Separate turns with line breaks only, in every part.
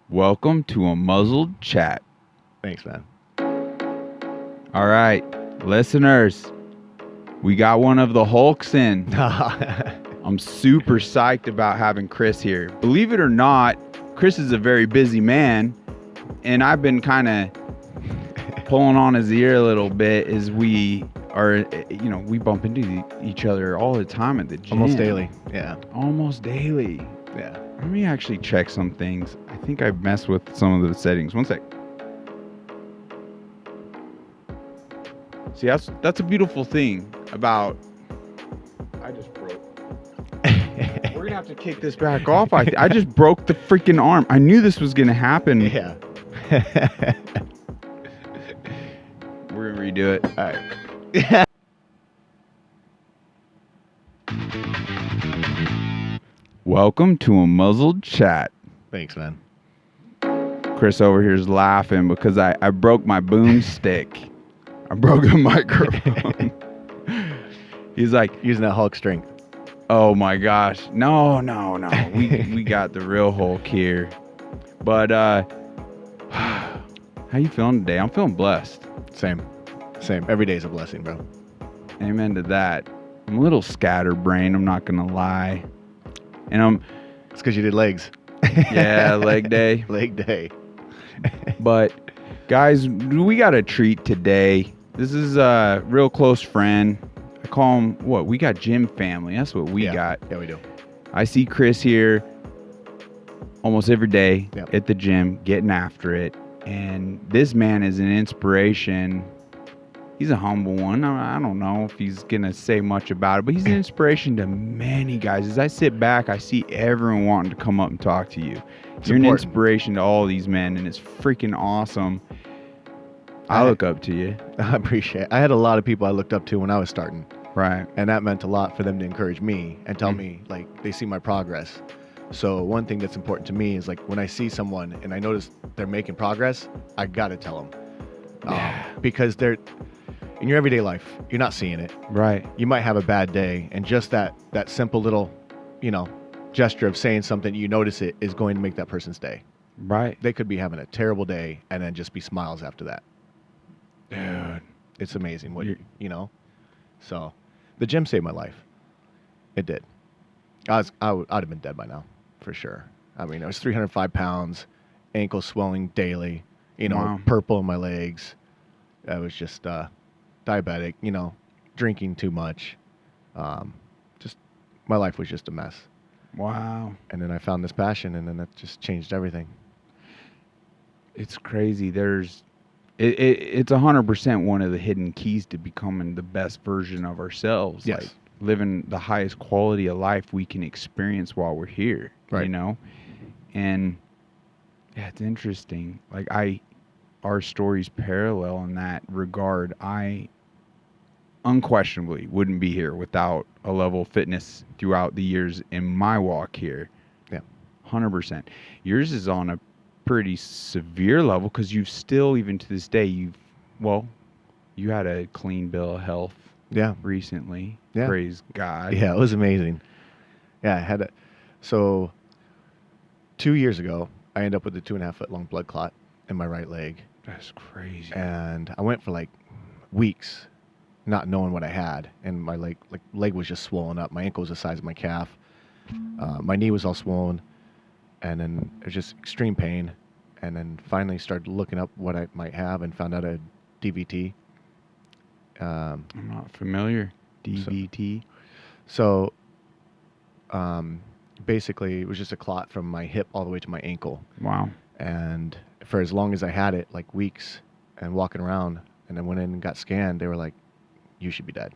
Welcome to UNMUZZLED CHAT.
Thanks, man.
All right, listeners, we got one of the Hulks in. I'm super psyched about having Chris here. Believe it or not, Chris is a very busy man, and I've been kind of pulling on his ear a little bit as we are, we bump into each other all the time at the gym.
Almost daily. Yeah.
Almost daily.
Yeah.
Let me actually check some things. I think I messed with some of the settings. One sec. See, that's a beautiful thing about... I just broke. We're going to have to kick this back off. I just broke the freaking arm. I knew this was going to happen.
Yeah.
We're going to redo it.
All right.
Welcome to UNMUZZLED CHAT.
Thanks, man.
Chris over here is laughing because I broke my boomstick. I broke a microphone. He's like,
using that Hulk strength.
oh my gosh. No. We got the real Hulk here. But how you feeling today? I'm feeling blessed.
Same. Every day's a blessing, bro.
Amen to that. I'm a little scatterbrained, I'm not gonna lie. And
It's because you did legs.
yeah, leg day.
Leg day.
But guys, we got a treat today. This is a real close friend. I call him what? We got gym family. That's what we got.
Yeah, we do.
I see Chris here almost every day
Yep.
at the gym, getting after it. And this man is an inspiration. He's a humble one. I don't know if he's going to say much about it, but he's an inspiration to many guys. As I sit back, I see everyone wanting to come up and talk to you. You're an inspiration to all these men, and it's freaking awesome. I look up to you.
I appreciate it. I had a lot of people I looked up to when I was starting.
Right.
And that meant a lot for them to encourage me and tell me, like, they see my progress. So one thing that's important to me is, like, when I see someone and I notice they're making progress, I got to tell them. Because they're... in your everyday life, you're not seeing it.
Right.
You might have a bad day, and just that simple little, gesture of saying something, you notice it, is going to make that person's day.
Right.
They could be having a terrible day and then just be smiles after that.
Dude.
It's amazing what So, the gym saved my life. It did. I'd have been dead by now, for sure. I mean, I was 305 pounds, ankle swelling daily,
Wow.
purple in my legs. I was just diabetic, drinking too much. Just my life was just a mess.
Wow.
And then I found this passion, and then that just changed everything.
It's crazy. It's 100% one of the hidden keys to becoming the best version of ourselves.
Yes.
Like living the highest quality of life we can experience while we're here.
Right.
And yeah, it's interesting. Like our stories parallel in that regard. I unquestionably wouldn't be here without a level of fitness throughout the years in my walk here.
Yeah.
100%. Yours is on a pretty severe level because you've still, even to this day, you had a clean bill of health recently.
Yeah.
Praise God.
Yeah, it was amazing. Yeah, so 2 years ago, I ended up with a 2.5 foot long blood clot in my right leg.
That's crazy.
And I went for like weeks not knowing what I had, and my leg was just swollen up. My ankle was the size of my calf. My knee was all swollen, and then it was just extreme pain. And then finally started looking up what I might have and found out I had DVT.
I'm not familiar. DVT.
So basically, it was just a clot from my hip all the way to my ankle.
Wow.
And for as long as I had it, like weeks, and walking around, and then went in and got scanned, they were like, you should be dead.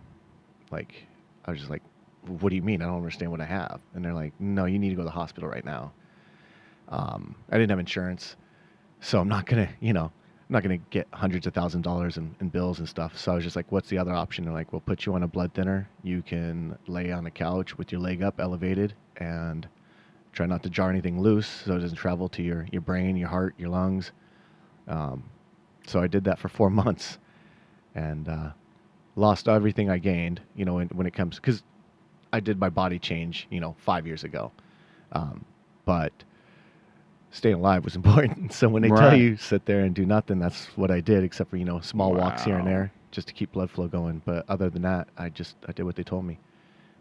Like, I was just like, what do you mean? I don't understand what I have. And they're like, no, you need to go to the hospital right now. I didn't have insurance, so I'm not going to get hundreds of $1,000s in bills and stuff. So I was just like, what's the other option? They're like, we'll put you on a blood thinner. You can lay on a couch with your leg up elevated and try not to jar anything loose so it doesn't travel to your brain, your heart, your lungs. So I did that for 4 months and lost everything I gained, when it comes, because I did my body change, 5 years ago. but staying alive was important. So when they tell
Right.
you sit there and do nothing, that's what I did, except for, small walks here and
Wow.
there just to keep blood flow going. But other than that, I did what they told me.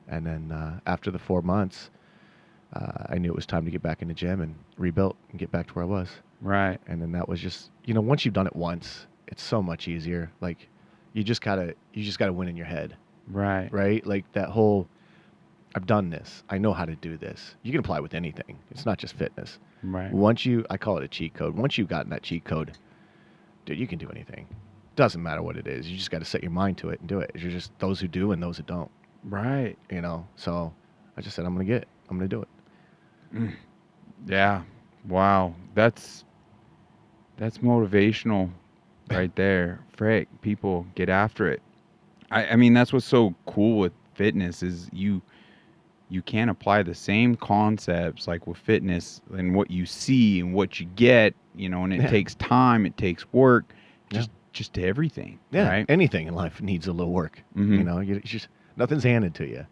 And then after the 4 months, I knew it was time to get back in the gym and rebuild and get back to where I was.
Right.
And then that was just, once you've done it once, it's so much easier. Like you just gotta win in your head,
Right.
right? Like that whole, I've done this. I know how to do this. You can apply with anything. It's not just fitness.
Right.
I call it a cheat code. Once you've gotten that cheat code, dude, you can do anything. Doesn't matter what it is. You just got to set your mind to it and do it. You're just those who do and those who don't.
Right.
So I just said, I'm going to do it.
Yeah. Wow. That's motivational right there. Frick, people get after it. I mean, that's what's so cool with fitness is you can apply the same concepts like with fitness and what you see and what you get, and it takes time, it takes work, just to everything.
Yeah.
Right?
Anything in life needs a little work. You just nothing's handed to you.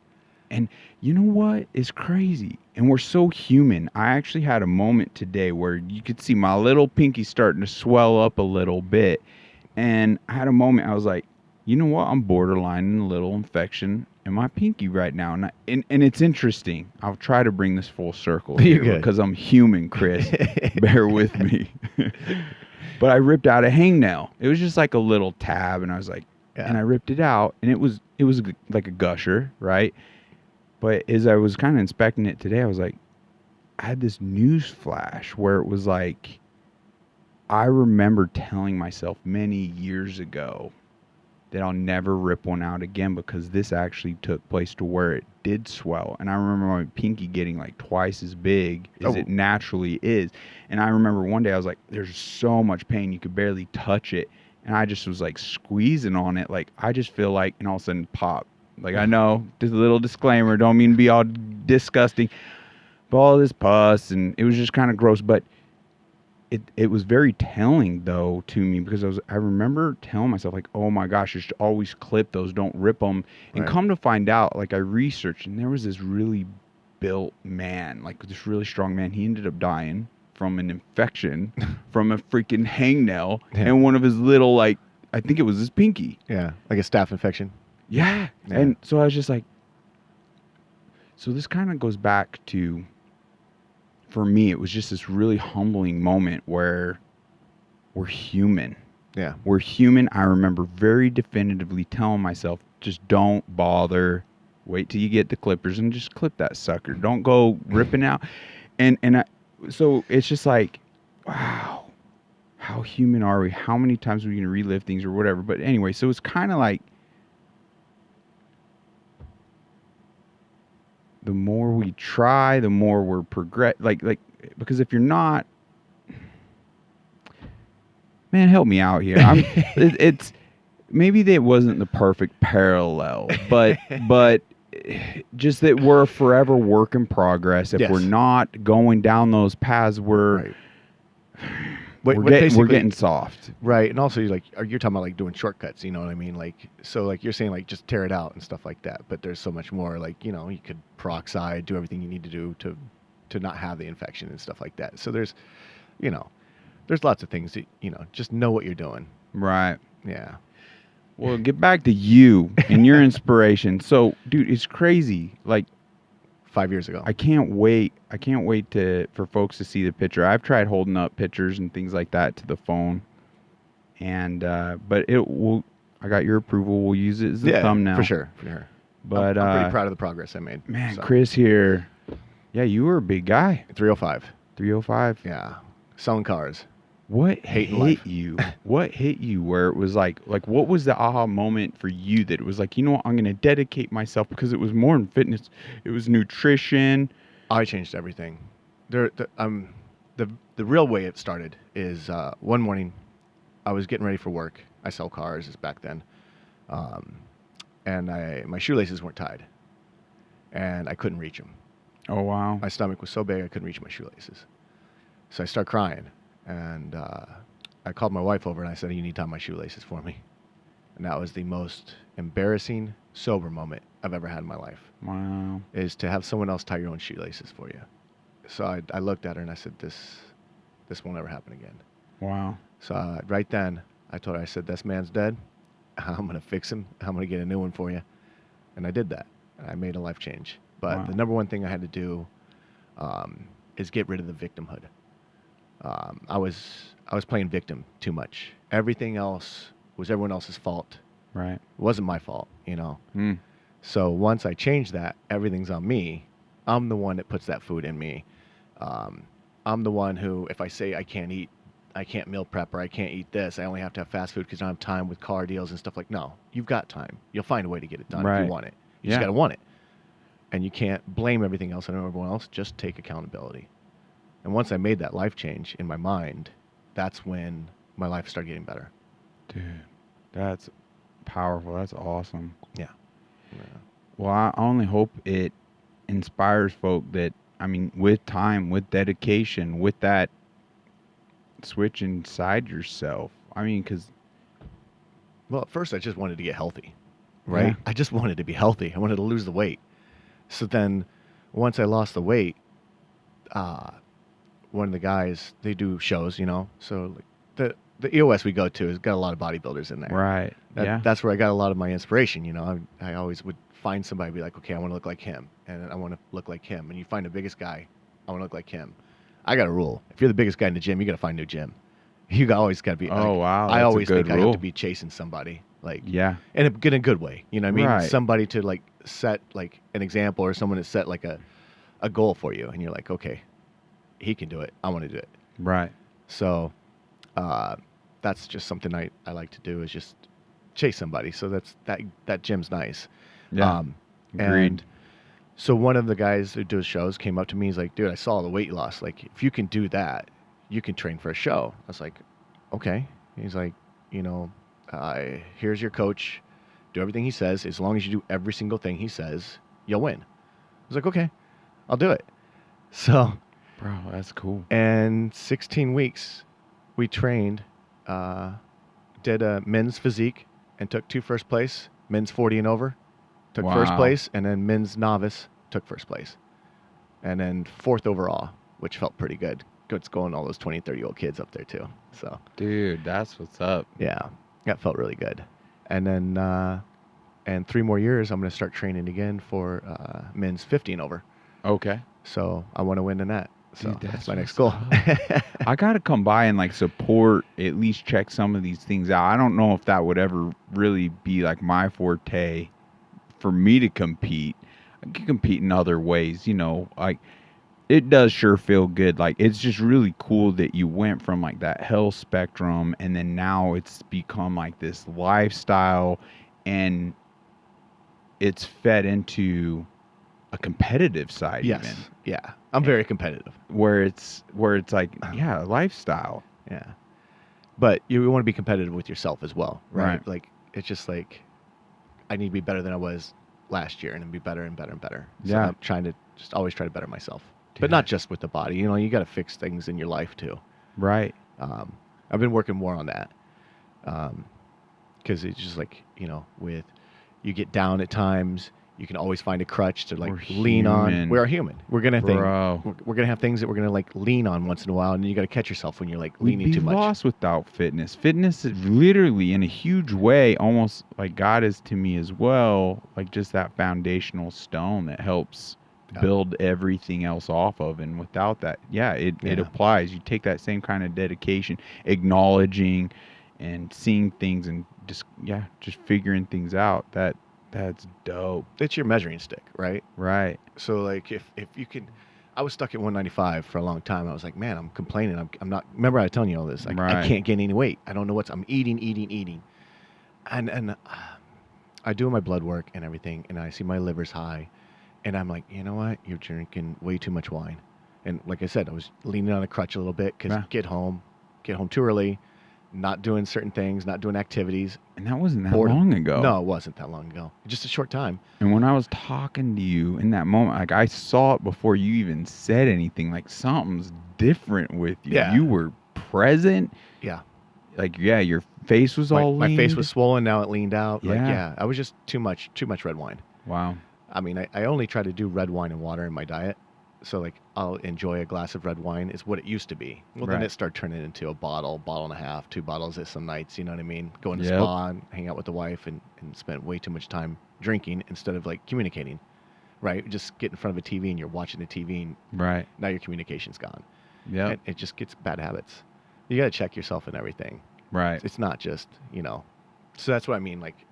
And you know what is crazy? And we're so human. I actually had a moment today where you could see my little pinky starting to swell up a little bit. And I had a moment, I was like, you know what? I'm borderline in a little infection in my pinky right now. And it's interesting. I'll try to bring this full circle here because I'm human, Chris. Bear with me. But I ripped out a hangnail. It was just like a little tab. And I was like, and I ripped it out. And it was like a gusher, right? But as I was kind of inspecting it today, I was like, I had this news flash where it was like, I remember telling myself many years ago that I'll never rip one out again because this actually took place to where it did swell. And I remember my pinky getting like twice as big as it naturally is. And I remember one day I was like, there's so much pain, you could barely touch it. And I just was like squeezing on it. Like, I just feel like, and all of a sudden pop. Like, I know, just a little disclaimer, don't mean to be all disgusting, but all this pus, and it was just kind of gross. But it was very telling, though, to me, because I remember telling myself, like, oh my gosh, you should always clip those, don't rip them. And come to find out, like, I researched, and there was this really built man, like this really strong man. He ended up dying from an infection from a freaking hangnail and one of his little, like, I think it was his pinky.
Yeah, like a staph infection.
Yeah. And so I was just like, so this kind of goes back to, for me, it was just this really humbling moment where we're human.
Yeah.
We're human. I remember very definitively telling myself, just don't bother. Wait till you get the clippers and just clip that sucker. Don't go ripping out. So it's just like, wow, how human are we? How many times are we going to relive things or whatever? But anyway, so it's kind of like, the more we try, the more we're because if you're not, man, help me out here. It's maybe that wasn't the perfect parallel, but just that we're a forever work in progress. If we're not going down those paths, we're getting soft.
Right. And also, you're talking about like doing shortcuts, you know what I mean? Like, so like you're saying, like, just tear it out and stuff like that. But there's so much more, like, you could peroxide, do everything you need to do to not have the infection and stuff like that. So there's lots of things that, just know what you're doing.
Right.
Yeah.
Well, get back to you and your inspiration. So, dude, it's crazy. Like,
5 years ago.
I can't wait for folks to see the picture. I've tried holding up pictures and things like that to the phone, and but I got your approval. We'll use it as a thumbnail
for sure.
But
I'm pretty proud of the progress I made.
Man, so. Chris here. Yeah, you were a big guy.
305.
305.
Yeah, selling cars.
What hit you? What hit you where it was like what was the aha moment for you that it was like, you know what, I'm going to dedicate myself, because it was more than fitness. It was nutrition.
I changed everything. The real way it started is one morning I was getting ready for work. I sell cars back then. And my shoelaces weren't tied and I couldn't reach them.
Oh, wow.
My stomach was so big I couldn't reach my shoelaces. So I start crying. And I called my wife over and I said, you need to tie my shoelaces for me. And that was the most embarrassing, sober moment I've ever had in my life.
Wow.
Is to have someone else tie your own shoelaces for you. So I looked at her and I said, this won't ever happen again.
Wow.
So right then, I told her, I said, this man's dead. I'm going to fix him. I'm going to get a new one for you. And I did that. And I made a life change. But
Wow.
the number one thing I had to do is get rid of the victimhood. I was playing victim too much. Everything else was everyone else's fault.
Right.
It wasn't my fault,
Mm.
So once I changed that, everything's on me. I'm the one that puts that food in me. I'm the one who, if I say I can't meal prep, or I can't eat this, I only have to have fast food because I don't have time with car deals and stuff no, you've got time. You'll find a way to get it done if you want it. You just got to want it. And you can't blame everything else on everyone else. Just take accountability. And once I made that life change in my mind, that's when my life started getting better.
Dude, that's powerful. That's awesome.
Yeah.
Well, I only hope it inspires folk that, with time, with dedication, with that switch inside yourself. Because...
Well, at first I just wanted to get healthy, right?
Yeah.
I just wanted to be healthy. I wanted to lose the weight. So then once I lost the weight, one of the guys, they do shows, so like the EOS we go to has got a lot of bodybuilders in there.
Right.
That's where I got a lot of my inspiration. I always would find somebody and be like, okay, I want to look like him, and I want to look like him. And you find the biggest guy, I want to look like him. I got a rule: if you're the biggest guy in the gym, you got to find a new gym. Always got to be.
Oh, wow.
I
That's
always
a good
think
rule.
I have to be chasing somebody,
Yeah.
in a good way. You know what I mean?
Right.
Somebody to like set like an example, or someone to set like a goal for you, and you're like, okay, he can do it. I want to do it.
Right.
So that's just something I like to do, is just chase somebody. So that gym's nice.
Yeah. Agreed.
And so one of the guys who does shows came up to me. He's like, dude, I saw the weight you lost. Like, if you can do that, you can train for a show. I was like, okay. He's like, here's your coach. Do everything he says. As long as you do every single thing he says, you'll win. I was like, okay, I'll do it. So...
Bro, that's cool.
And 16 weeks, we trained, did a men's physique, and took 2 first place. Men's 40 and over took first place, and then men's novice took first place. And then 4th overall, which felt pretty good. It's going all those 20, 30-year-old kids up there too. So,
dude, that's what's up.
Yeah, that felt really good. And then, and 3 more years, I'm going to start training again for men's 50 and over.
Okay.
So I want to win in that. So
Dude,
that's my next goal.
I got to come by and support, at least check some of these things out. I don't know if that would ever really be my forte for me to compete. I can compete in other ways, it does sure feel good. It's just really cool that you went from that health spectrum, and then now it's become this lifestyle, and it's fed into a competitive side.
Yes.
Even.
Yeah. I'm very competitive.
Where it's a lifestyle.
Yeah. But you want to be competitive with yourself as well, right?
Right.
It's just I need to be better than I was last year, and be better and better and better. So
Yeah.
I'm trying to just always try to better myself.
Dude.
But not just with the body. You got to fix things in your life too.
Right.
I've been working more on that. Because it's just with you get down at times, you can always find a crutch to lean on. We are human. We're gonna we're gonna have things that we're gonna lean on once in a while, and you got to catch yourself when you're leaning too much.
We'd be lost without fitness. Fitness is literally, in a huge way, almost like God is to me as well. Just that foundational stone that helps build everything else off of. And without that, it applies. You take that same kind of dedication, acknowledging and seeing things, and just figuring things out. That's dope.
It's your measuring stick, right?
Right.
So if you can, I was stuck at 195 for a long time. I was like, man, I'm complaining. I'm not. Remember I was telling you all this. I can't gain any weight. I don't know I'm eating, and I do my blood work and everything, and I see my liver's high, and I'm like, you know what? You're drinking way too much wine. And like I said, I was leaning on a crutch a little bit because get home too early. Not doing certain things, not doing activities.
And that wasn't that long ago.
No, it wasn't that long ago. Just a short time.
And when I was talking to you in that moment, I saw it before you even said anything. Something's different with you.
Yeah.
You were present.
Yeah.
Your face was all
my
leaned.
face was swollen. Now it leaned out.
Yeah.
I was just too much red wine.
Wow.
I only try to do red wine and water in my diet. So like I'll enjoy a glass of red wine is what it used to be. Well, then
Right.
it started turning into a bottle and a half, 2 bottles at some nights. You know what I mean? Going to
Yep.
spa and hang out with the wife and spend way too much time drinking instead of like communicating. Right? Just get in front of a TV and you're watching the TV and
Right.
now your communication's gone.
Yep.
And it just gets bad habits. You got to check yourself in everything.
Right.
It's not just, so that's what I mean. Like,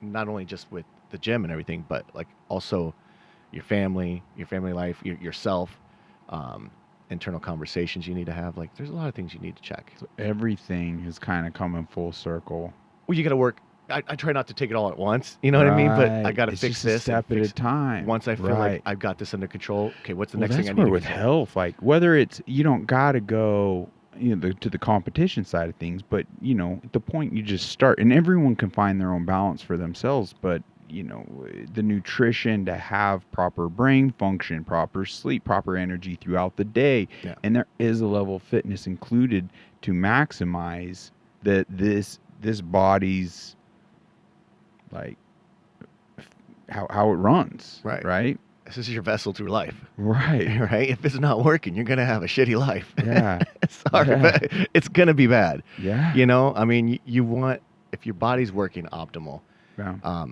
not only just with the gym and everything, but like also your family life, yourself, internal conversations you need to have. Like, there's a lot of things you need to check.
So everything is kind of coming full circle.
Well, you got to work. I try not to take it all at once. You know what I mean? But I got to
It's
fix
just
this.
a step at a time.
Once I feel
Right.
like I've got this under control, okay, what's the
Well,
next thing I
that's
need
where
to
with
control?
health, like whether it's you don't gotta go to the competition side of things, but at the point you just start, and everyone can find their own balance for themselves. But the nutrition to have proper brain function, proper sleep, proper energy throughout the day,
Yeah.
and there is a level of fitness included to maximize this body's like how it runs.
Right. This is your vessel through life.
Right.
Right? If it's not working, you're going to have a shitty life.
Yeah.
Sorry,
Yeah.
but it's going to be bad.
Yeah.
I mean, you want, if your body's working optimal,
Yeah.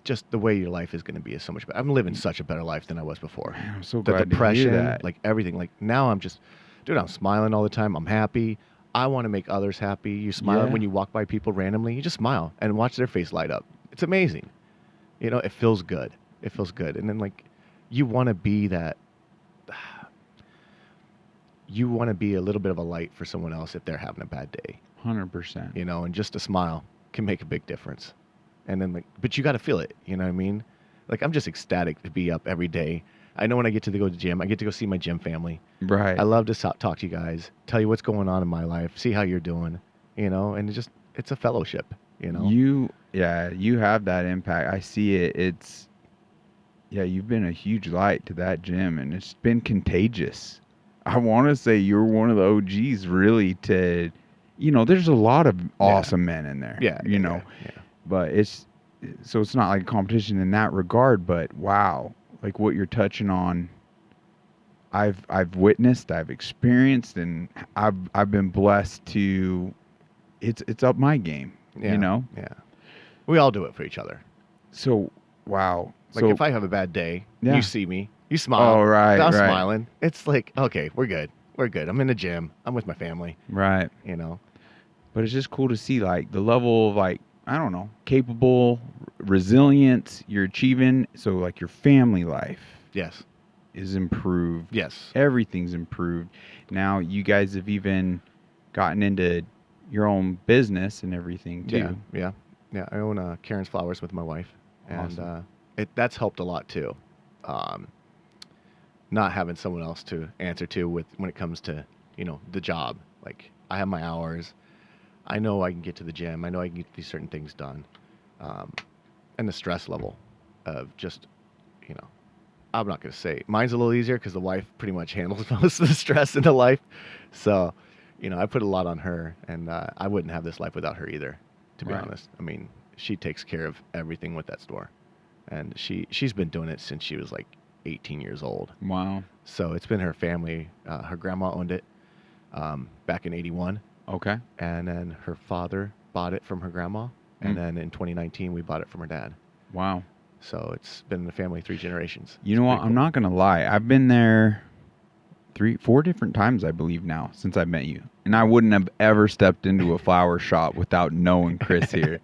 just the way your life is going to be is so much better. I'm living such a better life than I was before.
Man, I'm so
The
glad
depression,
to hear that.
like everything. Like now I'm just, dude, I'm smiling all the time. I'm happy. I want to make others happy. You smile
Yeah.
when you walk by people randomly. You just smile and watch their face light up. It's amazing. It feels good. It feels good. And then like, you want to be that. You want to be a little bit of a light for someone else if they're having a bad day.
100%.
And just a smile can make a big difference. And then but you got to feel it. You know what I mean? Like I'm just ecstatic to be up every day. I know when I get to go to the gym, I get to go see my gym family.
Right.
I love to talk to you guys, tell you what's going on in my life, see how you're doing, and it's a fellowship,
You have that impact. I see it. You've been a huge light to that gym, and it's been contagious. I want to say you're one of the OGs really there's a lot of awesome men in there.
Yeah.
But it's not like a competition in that regard, but wow, like what you're touching on, I've witnessed, I've experienced, and I've been blessed to it's up my game,
Yeah. We all do it for each other.
So, wow.
Like if I have a bad day,
Yeah.
you see me, you smile.
Oh, right,
I'm
right.
smiling. It's like, okay, we're good. We're good. I'm in the gym. I'm with my family.
Right.
But
it's just cool to see like the level of like, I don't know, capable, resilience you're achieving. So like your family life
Yes.
is improved.
Yes.
Everything's improved. Now you guys have even gotten into your own business and everything too.
Yeah. I own Karen's Flowers with my wife.
Awesome.
And that's helped a lot too. Not having someone else to answer to when it comes to, the job. Like I have my hours. I know I can get to the gym. I know I can get these certain things done. And the stress level of just, I'm not going to say mine's a little easier because the wife pretty much handles most of the stress in the life. So, I put a lot on her, and I wouldn't have this life without her either, to be
Right.
honest. I mean, she takes care of everything with that store. And she's been doing it since she was like 18 years old.
Wow.
So it's been her family. Her grandma owned it back in 81.
Okay.
And then her father bought it from her grandma. And then in 2019, we bought it from her dad.
Wow.
So it's been in the family 3 generations.
You know what? I'm not going to lie. I've been there 4 different times, I believe now, since I met you. And I wouldn't have ever stepped into a flower shop without knowing Chris here.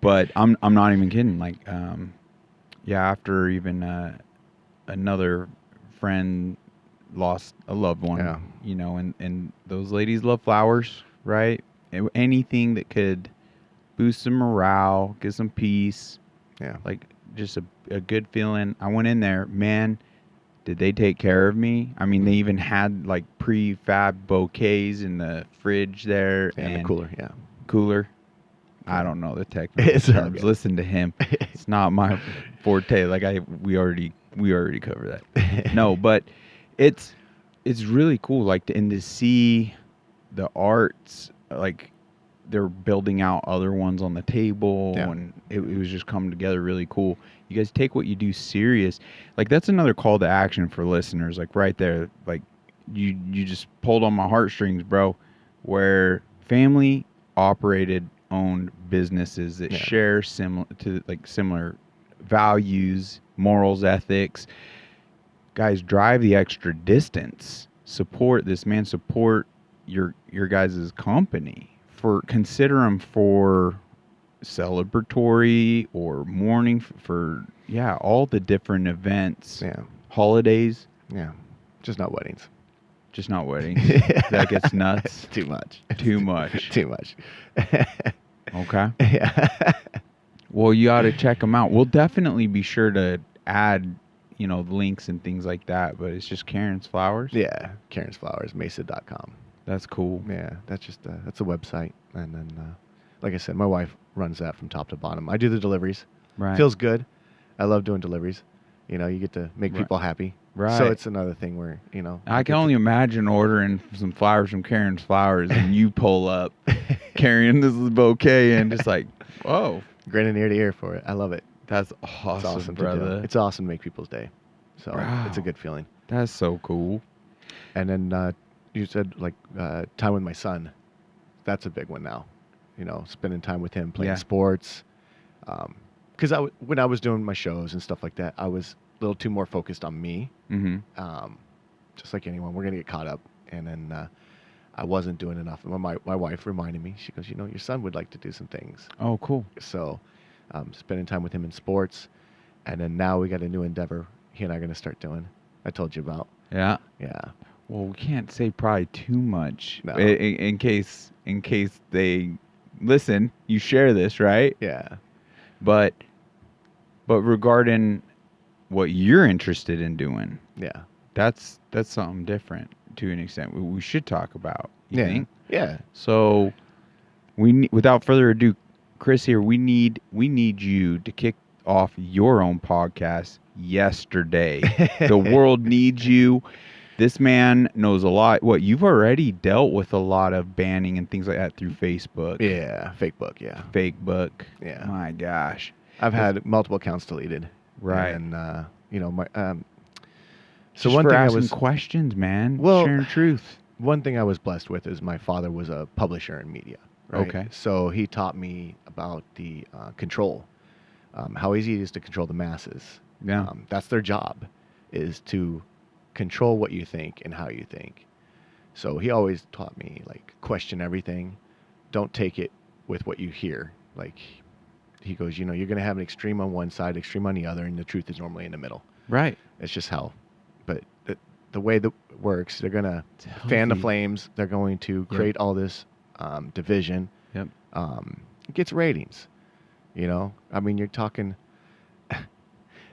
But I'm not even kidding. Like, after even another friend lost a loved one, and those ladies love flowers, right? Anything that could boost some morale, get some peace.
Yeah.
Like just a good feeling. I went in there, man, did they take care of me? I mean, they even had like prefab bouquets in the fridge there.
And the cooler,
Cooler. I don't know the technical
It's
terms.
okay.
Listen to him. It's not my forte. Like we already covered that. No, but it's really cool. Like to see the arts, like they're building out other ones on the table,
Yeah.
and it was just coming together really cool. You guys take what you do serious. Like, that's another call to action for listeners. Like, right there, like, you just pulled on my heartstrings, bro. Where family operated, owned businesses that
Yeah.
share similar values, morals, ethics. Guys, drive the extra distance. Support this, man. Support your guys' company. Consider them for celebratory or mourning for all the different events.
Yeah.
Holidays,
Yeah. Just not weddings.
just not weddings. That gets nuts.
Too much.
Too much.
Too much.
Okay.
Yeah.
Well, you ought to check them out. We'll definitely be sure to add, links and things like that. But it's just Karen's Flowers.
Yeah. Karen's Flowers, Mesa.com.
That's cool.
Yeah. That's just that's a website, and then like I said, my wife runs that from top to bottom. I do the deliveries.
Right.
Feels good. I love doing deliveries. You get to make people happy.
Right.
So it's another thing where
I can only imagine ordering some flowers from Karen's Flowers, and you pull up carrying this bouquet and just like, whoa,
grinning ear to ear for it. I love it.
that's
It's
awesome,
awesome
brother.
to do. It's awesome to make people's day. So
Wow.
it's a good feeling.
That's so cool.
And then you said like time with my son. That's a big one now. Spending time with him, playing
Yeah.
sports. Because when I was doing my shows and stuff like that, I was a little too more focused on me.
Mm-hmm.
Just like anyone, we're gonna get caught up. And then I wasn't doing enough. And my wife reminded me. She goes, your son would like to do some things.
Oh, cool.
So spending time with him in sports. And then now we got a new endeavor he and I are gonna start doing. I told you about.
Yeah.
Yeah.
Well, we can't say probably too much
No.
in case they listen. You share this, right?
Yeah.
But regarding what you're interested in doing,
Yeah.
that's something different to an extent. We should talk about. You
Yeah.
think?
Yeah.
So without further ado, Chris here. We need you to kick off your own podcast yesterday. The world needs you. This man knows a lot. What, you've already dealt with a lot of banning and things like that through Facebook.
Yeah. Fake book. Yeah.
Fake book.
Yeah.
My gosh.
I've had multiple accounts deleted.
Right.
And my so
Just
one
for
thing I
asking
was
questions, man.
Well,
Sharing truth.
one thing I was blessed with is my father was a publisher in media. Right?
Okay.
So he taught me about the control, how easy it is to control the masses.
Yeah.
That's their job, is to control what you think and how you think. So he always taught me, like, question everything. Don't take it with what you hear. Like, he goes, you're going to have an extreme on one side, extreme on the other, and the truth is normally in the middle.
Right.
It's just how. But the way that works, they're going to
It's
fan the
healthy.
flames. They're going to create all this division.
Yep.
It gets ratings. I mean, you're talking,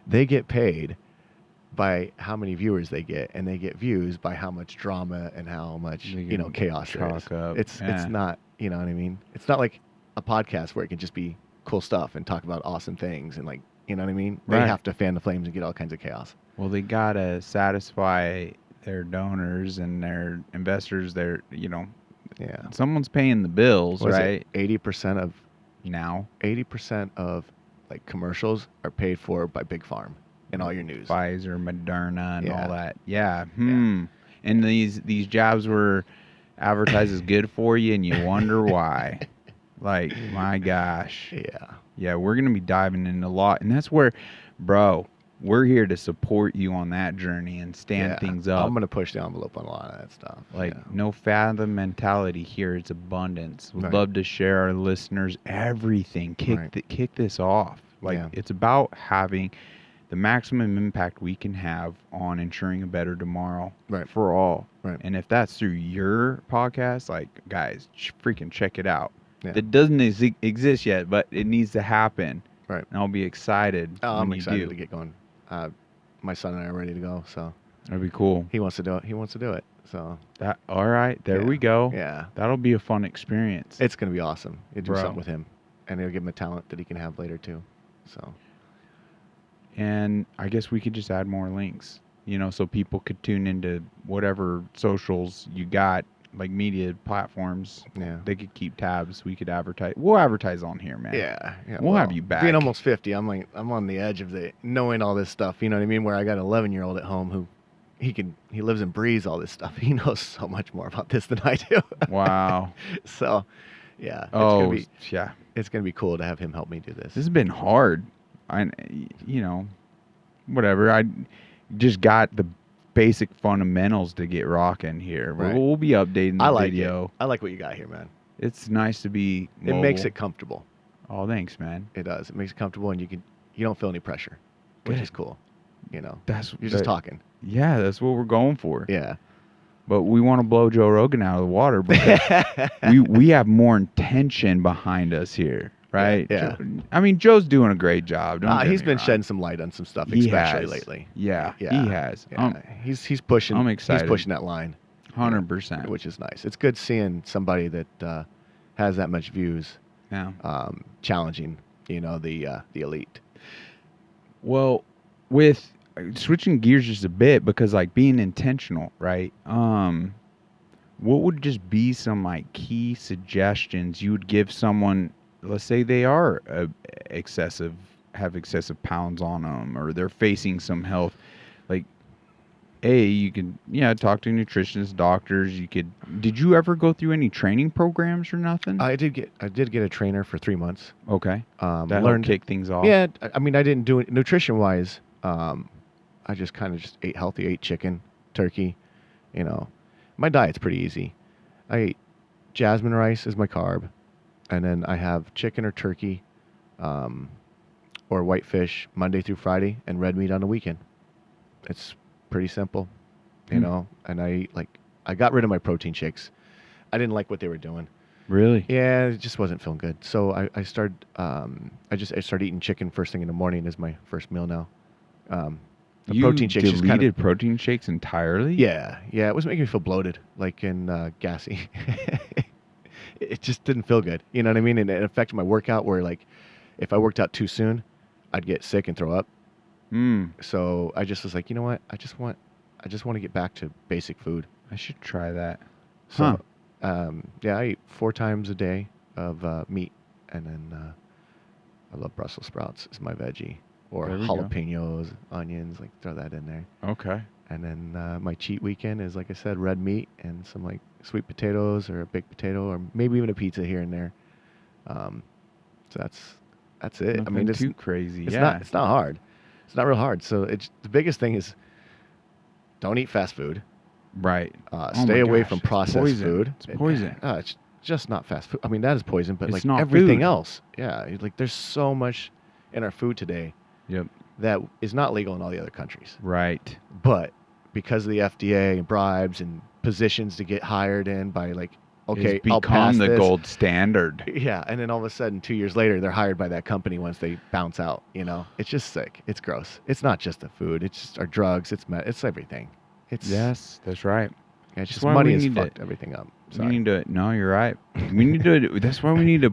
they get paid by how many viewers they get, and they get views by how much drama and how much
They can
chaos there is.
chalk up.
It's
Yeah.
not, you know what I mean. It's not like a podcast where it can just be cool stuff and talk about awesome things and, like, you know what I mean. They
Right.
have to fan the flames and get all kinds of chaos.
Well, they gotta satisfy their donors and their investors.
Yeah.
Someone's paying the bills,
What is
right?
it? 80% of like commercials are paid for by Big Farm in all your news.
Pfizer, Moderna, and
Yeah.
all that. Yeah. And these jobs were advertised as good for you, and you wonder why. Like, my gosh.
Yeah.
Yeah, we're gonna be diving into a lot, and that's where, bro, we're here to support you on that journey and stand things up.
I'm gonna push the envelope on a lot of that stuff.
Like,
yeah.
no fathom mentality here. It's abundance. We'd
Right.
love to share our listeners everything. Kick this off. Like,
Yeah.
it's about having the maximum impact we can have on ensuring a better tomorrow
Right.
for all.
Right.
And if that's through your podcast, like, guys, freaking check it out.
Yeah.
It doesn't exist yet, but it needs to happen.
Right.
And I'll be excited.
Oh,
when
I'm
you
excited
do.
to get going. My son and I are ready to go, so
That'd be cool.
he wants to do it. So
All right, there
yeah.
we go.
Yeah,
That'll be a fun experience.
it's gonna be awesome. You do
Bro.
something with him, and it'll give him a talent that he can have later too. So
And I guess we could just add more links, so people could tune into whatever socials you got, like media platforms.
Yeah.
They could keep tabs. We could advertise. We'll advertise on here, man.
Yeah.
We'll have you back.
Being almost 50, I'm on the edge of knowing all this stuff. You know what I mean? Where I got an 11-year-old at home who he lives and breathes all this stuff. He knows so much more about this than I do.
Wow.
So, yeah.
Yeah.
It's gonna be cool to have him help me do this.
This has been hard. Whatever. I just got the basic fundamentals to get rocking here.
Right.
We'll be updating the video.
I like what you got here, man.
It's nice to be mobile.
It makes it comfortable.
Oh, thanks, man.
It does. It makes it comfortable, and you don't feel any pressure, which
Good.
is cool. You're
You're
just talking.
Yeah, that's what we're going for.
Yeah.
But we want to blow Joe Rogan out of the water because we have more intention behind us here, right?
Yeah.
Joe's doing a great job.
He's been shedding some light on some stuff, especially lately.
Yeah, he has.
Yeah. He's pushing.
I'm excited.
He's pushing that line.
100%.
Which is nice. It's good seeing somebody that has that much views.
Yeah.
Challenging, the elite.
Well, with switching gears just a bit, because like being intentional, right? What would just be some like key suggestions you would give someone? Let's say they are have excessive pounds on them, or they're facing some health. Like, you can talk to nutritionists, doctors. Did you ever go through any training programs or nothing?
I did get a trainer for 3 months.
Okay. That
learned
helped kick things off.
Yeah, I didn't do it nutrition wise. I just kind of ate healthy, ate chicken, turkey. My diet's pretty easy. I ate jasmine rice as my carb, and then I have chicken or turkey, or white fish Monday through Friday, and red meat on the weekend. It's pretty simple, and I got rid of my protein shakes. I didn't like what they were doing.
Really?
Yeah, it just wasn't feeling good. So I started eating chicken first thing in the morning as my first meal now.
You
protein shakes
deleted protein shakes entirely?
Yeah, it was making me feel bloated, and gassy. It just didn't feel good. You know what I mean? And it affected my workout. Where like, if I worked out too soon, I'd get sick and throw up. So I just was like, you know what? I just want to get back to basic food.
I should try that.
So, I eat 4 times a day of meat, and then I love Brussels sprouts as my veggie, or jalapenos, onions, like throw that in there. Okay. And then my cheat weekend is, like I said, red meat and some like sweet potatoes or a baked potato, or maybe even a pizza here and there. So that's it.
Nothing
it's
too crazy.
It's not hard. It's not real hard. So the biggest thing is don't eat fast food.
Right.
Stay away from processed food.
It's poison.
It's just not fast food. That is poison, but
it's
like everything else. Yeah. Like there's so much in our food today.
Yep.
That is not legal in all the other countries.
Right.
But because of the FDA and bribes and positions to get hired in by like, okay,
I'll pass the gold standard.
Yeah. And then all of a sudden 2 years later, they're hired by that company once they bounce out. It's just sick. It's gross. It's not just the food. It's just our drugs. It's everything.
Yes, that's right.
It's just money has fucked everything up. Sorry.
No, you're right. That's why we need to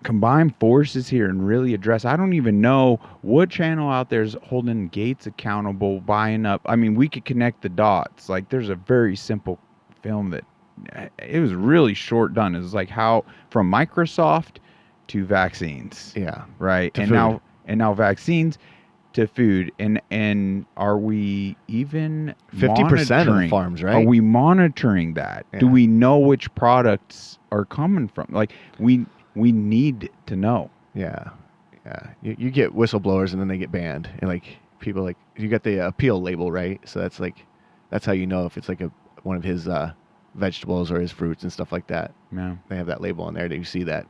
combine forces here and really address. I don't even know what channel out there is holding Gates accountable, buying up. We could connect the dots. Like, there's a very simple film that it was really short done. It was like how from Microsoft to vaccines.
Yeah.
Right.
To
and
food.
now vaccines to food, and are we even
50% of the farms, right?
Are we monitoring that?
Yeah.
Do we know which products are coming from? Like, we need to know.
Yeah. You get whistleblowers and then they get banned, and like people, like, you got the appeal label, right? So that's how you know if it's like one of his vegetables or his fruits and stuff like that.
Yeah.
They have that label on there that you see that.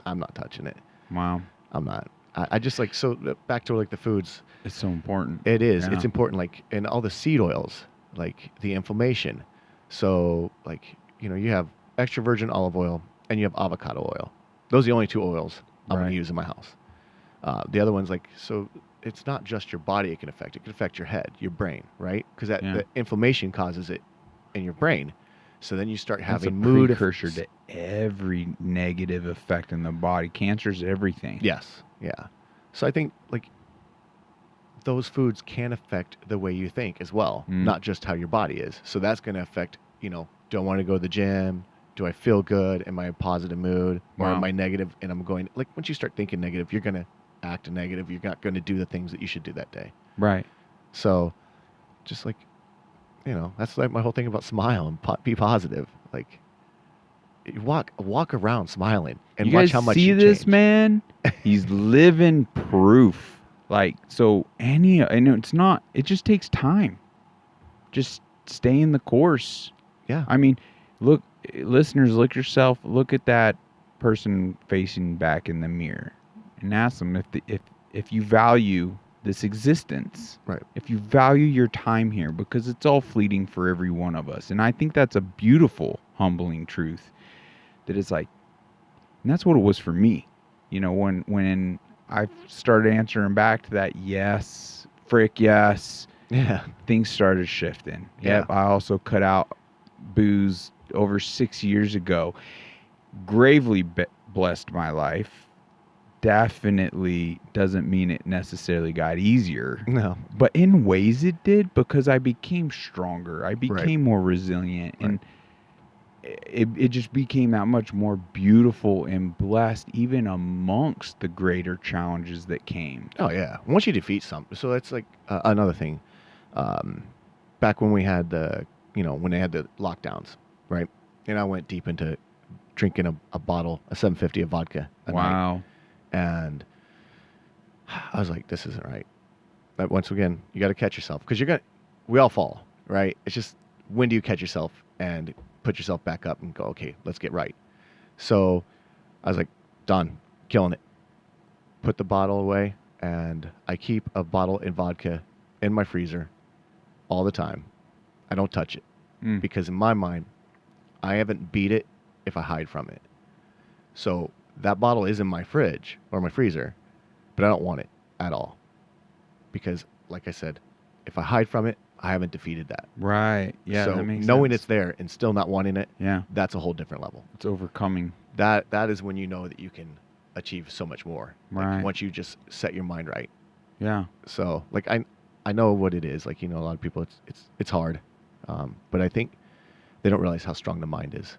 I'm not touching it.
Wow.
I'm not. I just like, so back to like the foods.
It's so important.
It is.
Yeah.
It's important, like, and all the seed oils, like the inflammation. So like, you have extra virgin olive oil and you have avocado oil. Those are the only 2 oils I'm going to use in my house. The other one's like, so it's not just your body it can affect. It can affect your head, your brain, right? Because the inflammation causes it in your brain. So then you start having mood
precursor to every negative effect in the body. Cancer's everything.
Yes. Yeah. So I think like those foods can affect the way you think as well, not just how your body is. So that's going to affect, Do I want to go to the gym? Do I feel good? Am I in a positive mood? Or
Wow.
am I negative and I'm going, like, once you start thinking negative, you're going to act negative. You're not going to do the things that you should do that day.
Right.
So just like, that's like my whole thing about smile and be positive. Like, you walk around smiling and
You
watch
guys
how much
see
you
this
change.
man? He's living proof. Like, so I know it's not, it just takes time. Just stay in the course.
Yeah.
I mean, look, listeners, look at that person facing back in the mirror and ask them if you value this existence.
Right.
If you value your time here, because it's all fleeting for every one of us. And I think that's a beautiful, humbling truth that is like, and that's what it was for me. When I started answering back to that yes, frick yes,
Yeah.
things started shifting.
Yeah.
Yep, I also cut out booze over 6 years ago. Gravely blessed my life. Definitely doesn't mean it necessarily got easier.
No.
But in ways it did, because I became stronger. I became more resilient.
Right.
And it just became that much more beautiful and blessed, even amongst the greater challenges that came.
Oh, yeah. Once you defeat something. So that's like another thing. Back when we had when they had the lockdowns, right? And I went deep into drinking a bottle, a 750 of vodka a
Wow.
night. And I was like, this isn't right. But once again, you got to catch yourself, because we all fall, right? It's just, when do you catch yourself and put yourself back up and go, okay, let's get right. So I was like, done, killing it. Put the bottle away, and I keep a bottle of vodka in my freezer all the time. I don't touch it because in my mind, I haven't beat it if I hide from it. So that bottle is in my fridge or my freezer, but I don't want it at all, because, like I said, if I hide from it, I haven't defeated that.
Right. Yeah.
So
that makes
knowing
sense.
it's there and still not wanting it,
Yeah.
that's a whole different level.
It's overcoming.
That is when you know that you can achieve so much more.
Right.
Like, once you just set your mind right.
Yeah.
So, like, I know what it is. Like, a lot of people, it's hard, but I think they don't realize how strong the mind is.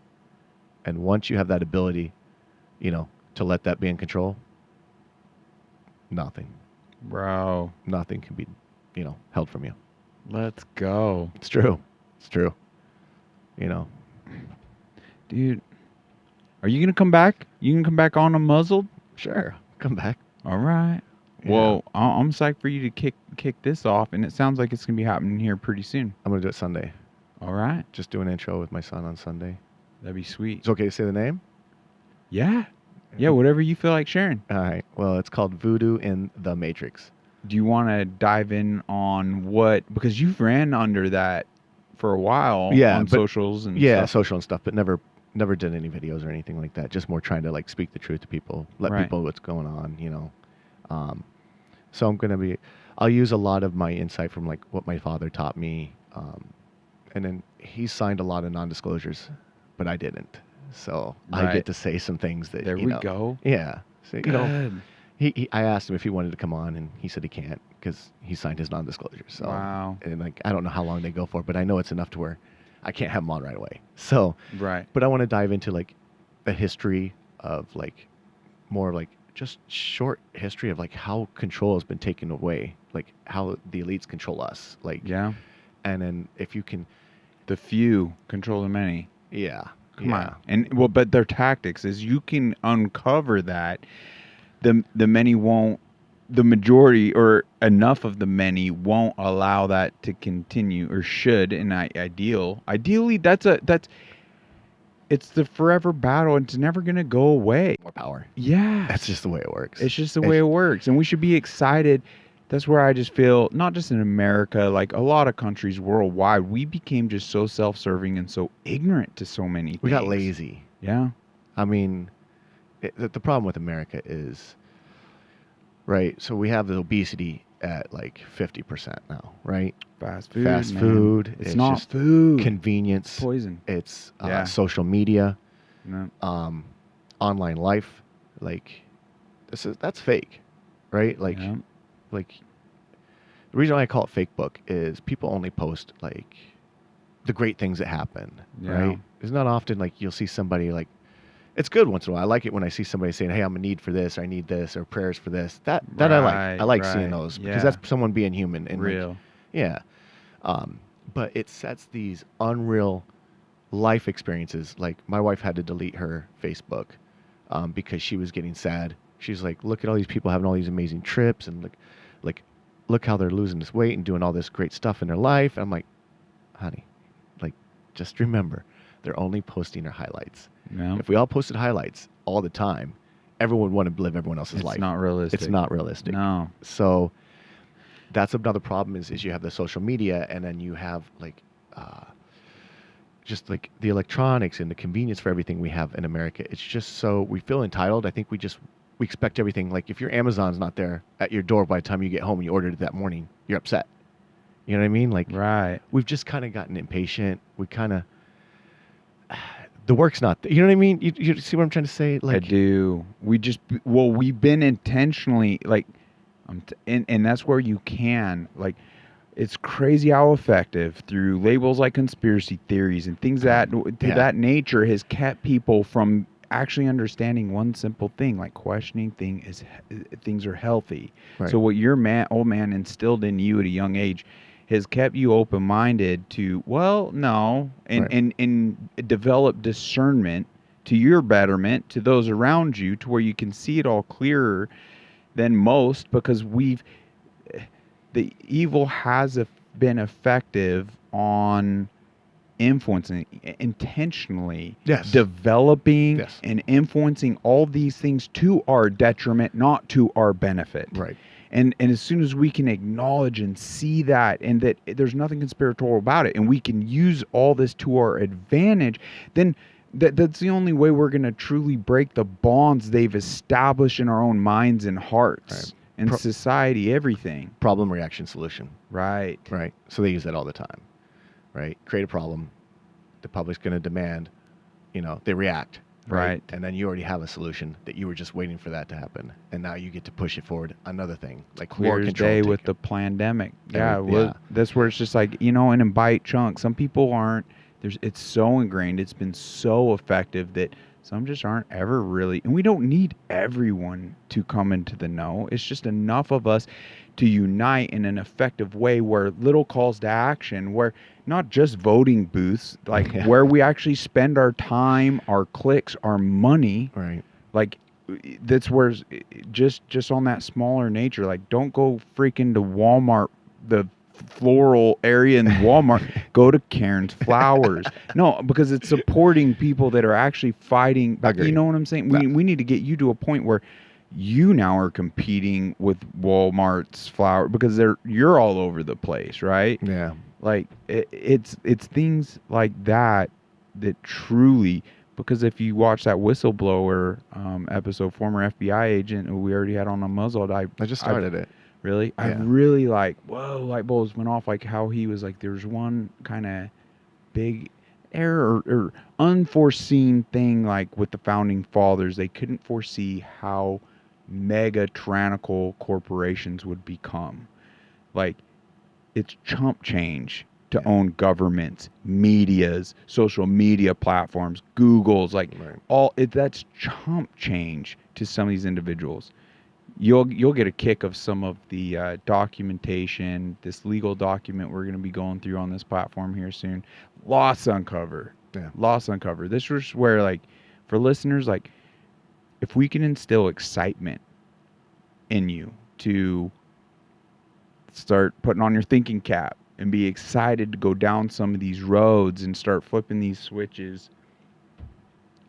And once you have that ability, to let that be in control, nothing can be, held from you.
Let's go.
It's true.
Dude, are you going to come back? You can come back on Unmuzzled?
Sure. Come back.
All right.
Yeah.
Well, I'm psyched for you to kick this off, and it sounds like it's going to be happening here pretty soon.
I'm going to do it Sunday.
All right.
Just do an intro with my son on Sunday.
That'd be sweet.
It's okay to say the name?
Yeah. Yeah, whatever you feel like sharing.
All right. Well, it's called Voodoo in the Matrix.
Do you want to dive in on because you've ran under that for a while on socials and stuff.
social and stuff, but never did any videos or anything like that. Just more trying to, like, speak the truth to people, let people know what's going on, So I'll use a lot of my insight from, like, what my father taught me. And then he signed a lot of non-disclosures, but I didn't. So I get to say some things that,
There we go.
Yeah. So,
Good.
I asked him if he wanted to come on, and he said he can't because he signed his non-disclosure. So,
wow.
And, like, I don't know how long they go for, but I know it's enough to where I can't have him on right away. So,
right.
But I want to dive into, like, a history of, like, more like just short history of, like, how control has been taken away, like how the elites control us, like,
yeah.
And then if you can,
the few control the many.
Yeah.
Come on. And but their tactics is you can uncover that the many won't, the majority or enough of the many won't allow that to continue, or should. And ideally it's the forever battle. It's never going to go away.
More power.
Yeah.
That's just the way it works.
It's just the way it works. And we should be excited. That's where I just feel, not just in America, like a lot of countries worldwide, we became just so self-serving and so ignorant to so many things.
We got lazy.
Yeah.
I mean, the problem with America is, right, so we have the obesity at like 50% now, right?
Fast
Fast
man.
food.
It's not just food.
Convenience.
Poison.
It's social media.
No.
Online life. Like, that's fake, right? Like, like, the reason why I call it fake book is people only post, like, the great things that happen,
Yeah.
right? It's not often like you'll see somebody like, it's good once in a while. I like it when I see somebody saying, "Hey, I'm in need for this, or I need this, or prayers for this." That I like. I like seeing those because
Yeah.
that's someone being human and
Real.
like, yeah. But it sets these unreal life experiences. Like my wife had to delete her Facebook because she was getting sad. She's like, "Look at all these people having all these amazing trips, and look how they're losing this weight and doing all this great stuff in their life." I'm like, "Honey, like, just remember, they're only posting their highlights.
Yeah.
If we all posted highlights all the time, everyone would want to live everyone else's life.
It's not realistic.
It's not realistic.
No.
So that's another problem is you have the social media, and then you have like just like the electronics and the convenience for everything we have in America. It's just so we feel entitled. I think we expect everything. Like if your Amazon's not there at your door by the time you get home and you ordered it that morning, you're upset. You know what I mean? Like
Right.
we've just kind of gotten impatient. We kind of the work's not there. You know what I mean? You see what I'm trying to say? Like
I do. We've been intentionally like, and that's where you can like, it's crazy how effective through labels like conspiracy theories and things that that nature has kept people from actually understanding one simple thing, like questioning things are healthy.
Right.
So what your old man instilled in you at a young age has kept you open-minded to, well, no, and develop discernment to your betterment, to those around you, to where you can see it all clearer than most, because the evil has been effective on influencing, intentionally developing and influencing all these things to our detriment, not to our benefit.
Right.
And as soon as we can acknowledge and see that, and that there's nothing conspiratorial about it, and we can use all this to our advantage, then that's the only way we're going to truly break the bonds they've established in our own minds and hearts and society, everything.
Problem, reaction, solution.
Right.
Right. So they use that all the time. Right. Create a problem. The public's going to demand, they react. Right. And then you already have a solution that you were just waiting for that to happen. And now you get to push it forward. Another thing, like
clear as day with the pandemic. That's where it's just like, and in bite chunks. Some people aren't. It's so ingrained. It's been so effective that some just aren't ever really. And we don't need everyone to come into the know. It's just enough of us to unite in an effective way, where little calls to action, where not just voting booths, like where we actually spend our time, our clicks, our money.
Right.
Like that's where just on that smaller nature, like don't go freaking to Walmart, the floral area in Walmart. Go to Karen's Flowers. No, because it's supporting people that are actually fighting. You know what I'm saying? We need to get you to a point where you now are competing with Walmart's flower, because you're all over the place, right?
Yeah.
Like it's things like that truly, because if you watch that whistleblower episode, former FBI agent who we already had on Unmuzzled, I
just started it.
Really? Yeah. I really light bulbs went off, like how he was like, there's one kind of big error or unforeseen thing, like with the founding fathers, they couldn't foresee how mega tyrannical corporations would become. Like, it's chump change to own governments, medias, social media platforms, Google's, like that's chump change to some of these individuals. You'll get a kick of some of the documentation, this legal document we're going to be going through on this platform here soon. Loss Uncover.
Yeah.
Loss Uncover. This was where, like, for listeners, like, if we can instill excitement in you to start putting on your thinking cap and be excited to go down some of these roads and start flipping these switches,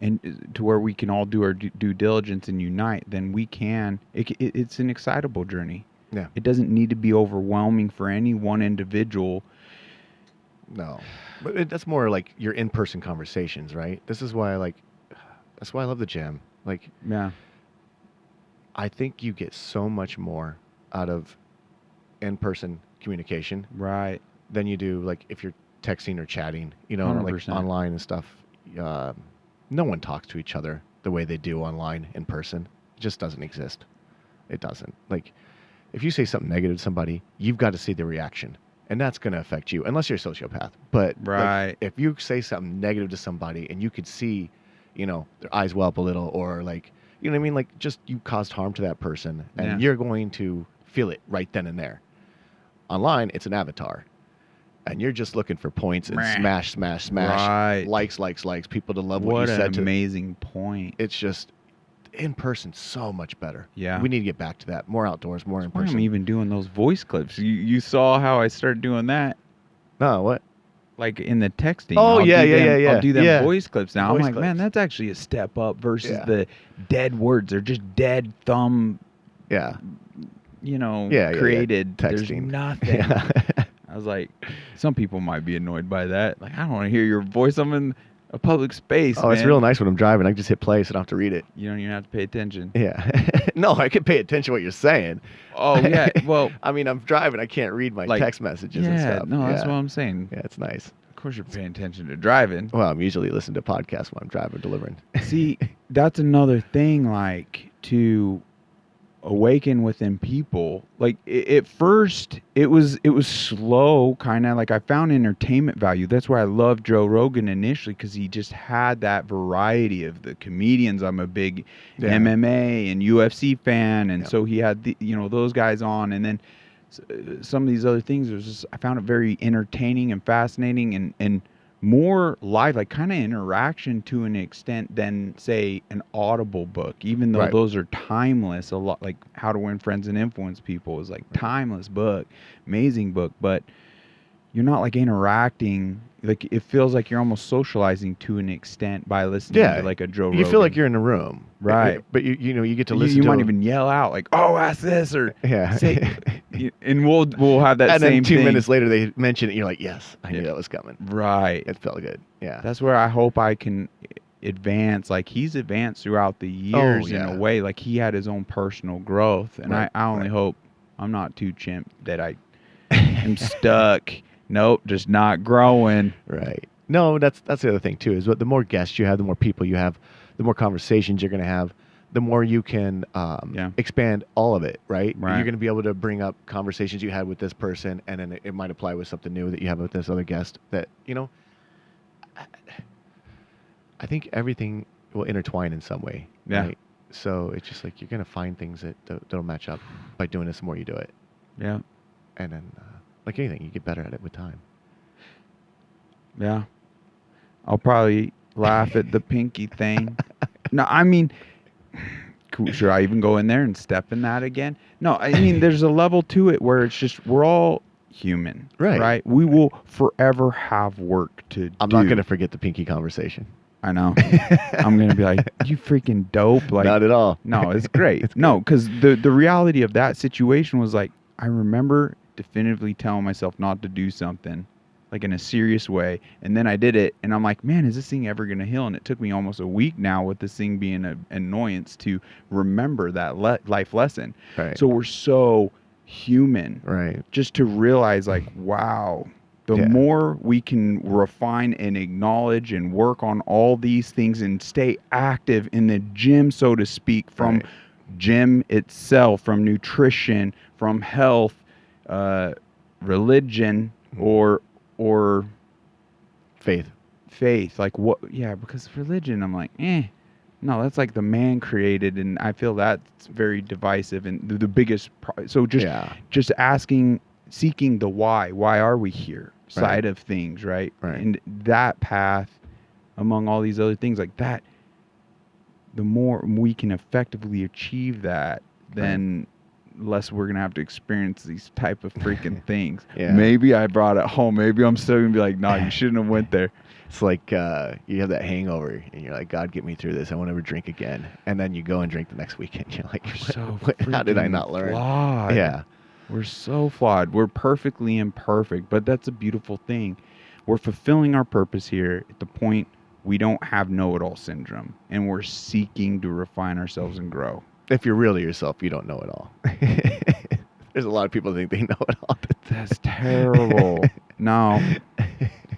and to where we can all do our due diligence and unite, then we can. It's an excitable journey.
Yeah.
It doesn't need to be overwhelming for any one individual.
No, but that's more like your in-person conversations, right? This is why that's why I love the gym. Like,
yeah,
I think you get so much more out of in-person communication,
right,
than you do like if you're texting or chatting,
100%.
Like online and stuff. No one talks to each other the way they do online in person. It just doesn't exist. It doesn't. Like, if you say something negative to somebody, you've got to see the reaction. And that's going to affect you, unless you're a sociopath. But
Right.
like, if you say something negative to somebody and you could see, you know, their eyes well up a little, or like, you know what I mean? Like, just you caused harm to that person, and you're going to feel it right then and there. Online, it's an avatar. And you're just looking for points and smash.
Right.
Likes, people to love what you said.
What an amazing point.
It's just in person so much better.
Yeah.
We need to get back to that. More outdoors, more in person.
I'm even doing those voice clips. You saw how I started doing that?
No, what?
Like in the texting.
Oh, yeah.
I'll do them voice clips now.
Voice
I'm like,
clips.
man, that's actually a step up versus the dead words. They're just dead thumb.
Yeah.
You know,
Texting.
created. There's nothing.
Yeah.
I was like, some people might be annoyed by that. Like, I don't want to hear your voice. I'm in a public space.
Oh,
man.
it's real nice when I'm driving. I can just hit play, so I don't have to read it.
You don't even have to pay attention.
Yeah. No, I can pay attention to what you're saying.
Oh, yeah. Well,
I mean, I'm driving. I can't read my text messages and stuff.
No, that's what I'm saying.
Yeah, it's nice.
Of course, you're paying attention to driving.
Well, I'm usually listening to podcasts when I'm driving, delivering.
See, that's another thing, like, to awaken within people. Like, at first, it was slow, kind of. Like, I found entertainment value. That's why I loved Joe Rogan initially, because he just had that variety of the comedians. I'm a big MMA and UFC fan, and so he had those guys on, and then some of these other things. It was just, I found it very entertaining and fascinating, and more live, like kind of interaction to an extent than, say, an Audible book, even though those are timeless. A lot, like How to Win Friends and Influence People is like timeless book, amazing book, but you're not like interacting. Like, it feels like you're almost socializing to an extent by listening to like a Joe Rogan.
You feel like you're in a room.
Right.
But you get to listen
you
to
might even yell out like, "Oh, ask this," or
say,
and we'll have that
and
same
then 2
thing.
minutes later they mention it, you're like, yes, I knew that was coming.
Right.
It felt good. Yeah.
That's where I hope I can advance. Like, he's advanced throughout the years in a way. Like, he had his own personal growth, and I only hope I'm not too chimp that I am stuck. Nope, just not growing.
Right. No, that's the other thing too, is what the more guests you have, the more people you have, the more conversations you're going to have, the more you can expand all of it, right? You're going to be able to bring up conversations you had with this person, and then it might apply with something new that you have with this other guest that, I think everything will intertwine in some way.
Yeah.
Right? So it's just like you're going to find things that don't match up by doing this the more you do it.
Yeah.
And then, like anything, you get better at it with time.
Yeah. I'll probably laugh at the pinky thing. No, I mean, should I even go in there and step in that again? No, I mean, there's a level to it where it's just, we're all human. Right? We will forever have work to do.
I'm not going to forget the pinky conversation.
I know. I'm going to be like, you freaking dope. Like,
not at all.
No, it's great. No, because the reality of that situation was like, I remember definitively telling myself not to do something, like in a serious way, and then I did it, and I'm like, man, is this thing ever going to heal? And it took me almost a week now with this thing being an annoyance to remember that life lesson.
Right.
So we're so human.
Right.
Just to realize, like, wow, the more we can refine and acknowledge and work on all these things and stay active in the gym, so to speak, from gym itself, from nutrition, from health, religion, or faith, like what? Yeah, because religion, I'm like, no, that's like the man created, and I feel that's very divisive and the biggest. So just asking, seeking the why. Why are we here? Side of things, right? And that path, among all these other things like that, the more we can effectively achieve that, then less we're going to have to experience these type of freaking things. Maybe I brought it home. Maybe I'm still going to be like, no, you shouldn't have went there.
It's like you have that hangover and you're like, God, get me through this. I won't ever drink again. And then you go and drink the next weekend. You're like, how did I not learn?
Flawed.
Yeah.
We're so flawed. We're perfectly imperfect, but that's a beautiful thing. We're fulfilling our purpose here at the point we don't have know-it-all syndrome, and we're seeking to refine ourselves and grow.
If you're real to yourself, you don't know it all. There's a lot of people that think they know it all.
That's terrible. No.